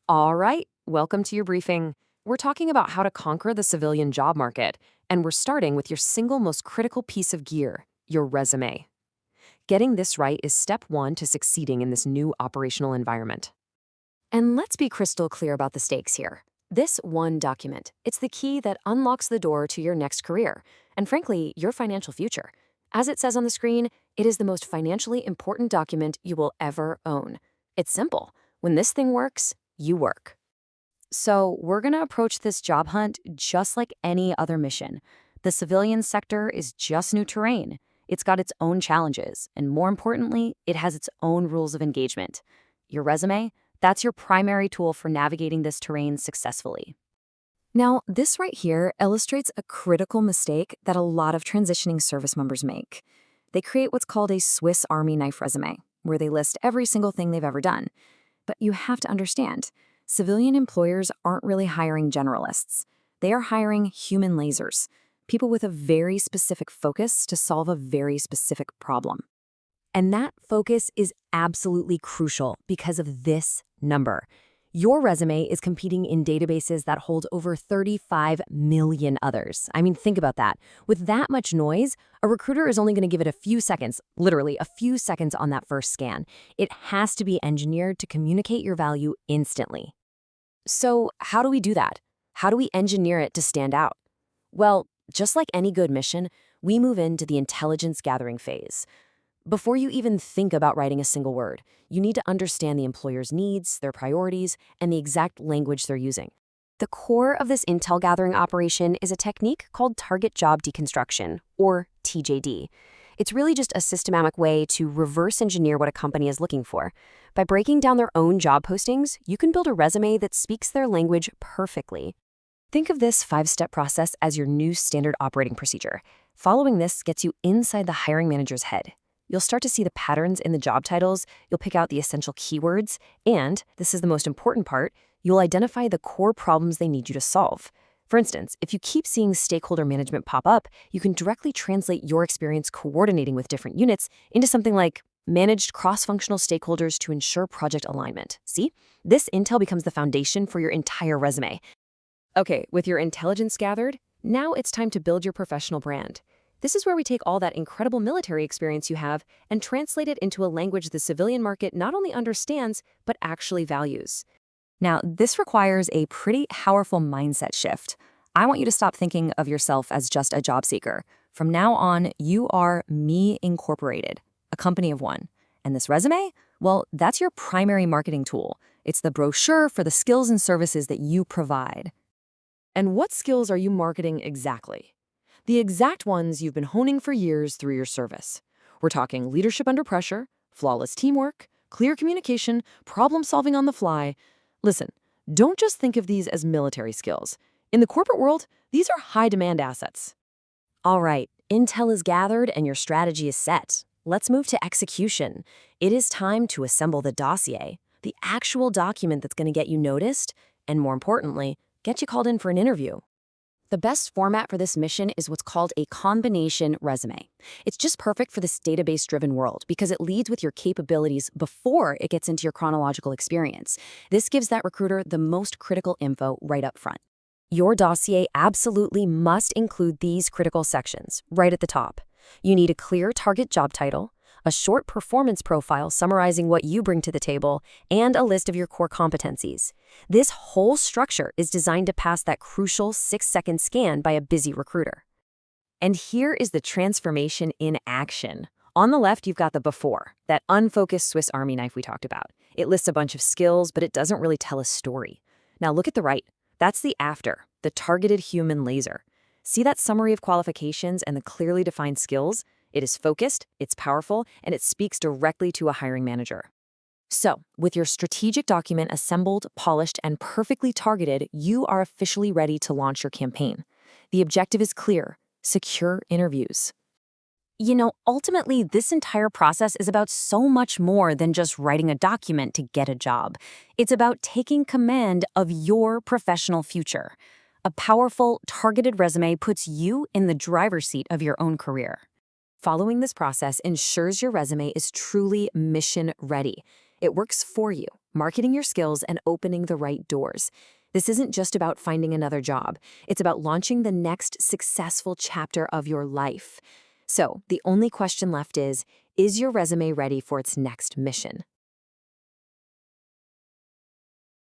All right, welcome to your briefing. We're talking about how to conquer the civilian job market, and we're starting with your single most critical piece of gear, your resume. Getting this right is step one to succeeding in this new operational environment. And let's be crystal clear about the stakes here. This one document, it's the key that unlocks the door to your next career, and frankly, your financial future. As it says on the screen, it is the most financially important document you will ever own. It's simple. When this thing works, you work. So we're going to approach this job hunt just like any other mission. The civilian sector is just new terrain. It's got its own challenges, and more importantly, it has its own rules of engagement. Your resume, that's your primary tool for navigating this terrain successfully. Now, this right here illustrates a critical mistake that a lot of transitioning service members make. They create what's called a Swiss Army knife resume, where they list every single thing they've ever done. But you have to understand, civilian employers aren't really hiring generalists. They are hiring human lasers, people with a very specific focus to solve a very specific problem. And that focus is absolutely crucial because of this number. Your resume is competing in databases that hold over 35 million others. I mean, think about that. With that much noise, a recruiter is only going to give it a few seconds, literally a few seconds on that first scan. It has to be engineered to communicate your value instantly. So how do we do that? How do we engineer it to stand out? Well, just like any good mission, we move into the intelligence gathering phase. Before you even think about writing a single word, you need to understand the employer's needs, their priorities, and the exact language they're using. The core of this intel gathering operation is a technique called target job deconstruction, or TJD. It's really just a systematic way to reverse engineer what a company is looking for. By breaking down their own job postings, you can build a resume that speaks their language perfectly. Think of this 5-step process as your new standard operating procedure. Following this gets you inside the hiring manager's head. You'll start to see the patterns in the job titles, you'll pick out the essential keywords, and, this is the most important part, you'll identify the core problems they need you to solve. For instance, if you keep seeing stakeholder management pop up, you can directly translate your experience coordinating with different units into something like managed cross-functional stakeholders to ensure project alignment. See? This intel becomes the foundation for your entire resume. Okay, with your intelligence gathered, now it's time to build your professional brand. This is where we take all that incredible military experience you have and translate it into a language the civilian market not only understands, but actually values. Now, this requires a pretty powerful mindset shift. I want you to stop thinking of yourself as just a job seeker. From now on, you are Me Incorporated, a company of one. And this resume? Well, that's your primary marketing tool. It's the brochure for the skills and services that you provide. And what skills are you marketing exactly? The exact ones you've been honing for years through your service. We're talking leadership under pressure, flawless teamwork, clear communication, problem solving on the fly. Listen, don't just think of these as military skills. In the corporate world, these are high-demand assets. All right, intel is gathered and your strategy is set. Let's move to execution. It is time to assemble the dossier, the actual document that's going to get you noticed, and more importantly, get you called in for an interview. The best format for this mission is what's called a combination resume. It's just perfect for this database-driven world because it leads with your capabilities before it gets into your chronological experience. This gives that recruiter the most critical info right up front. Your dossier absolutely must include these critical sections right at the top. You need a clear target job title, a short performance profile summarizing what you bring to the table, and a list of your core competencies. This whole structure is designed to pass that crucial 6-second scan by a busy recruiter. And here is the transformation in action. On the left, you've got the before, that unfocused Swiss Army knife we talked about. It lists a bunch of skills, but it doesn't really tell a story. Now look at the right. That's the after, the targeted human laser. See that summary of qualifications and the clearly defined skills? It is focused, it's powerful, and it speaks directly to a hiring manager. So, with your strategic document assembled, polished, and perfectly targeted, you are officially ready to launch your campaign. The objective is clear: secure interviews. You know, ultimately, this entire process is about so much more than just writing a document to get a job. It's about taking command of your professional future. A powerful, targeted resume puts you in the driver's seat of your own career. Following this process ensures your resume is truly mission-ready. It works for you, marketing your skills and opening the right doors. This isn't just about finding another job. It's about launching the next successful chapter of your life. So, the only question left is your resume ready for its next mission?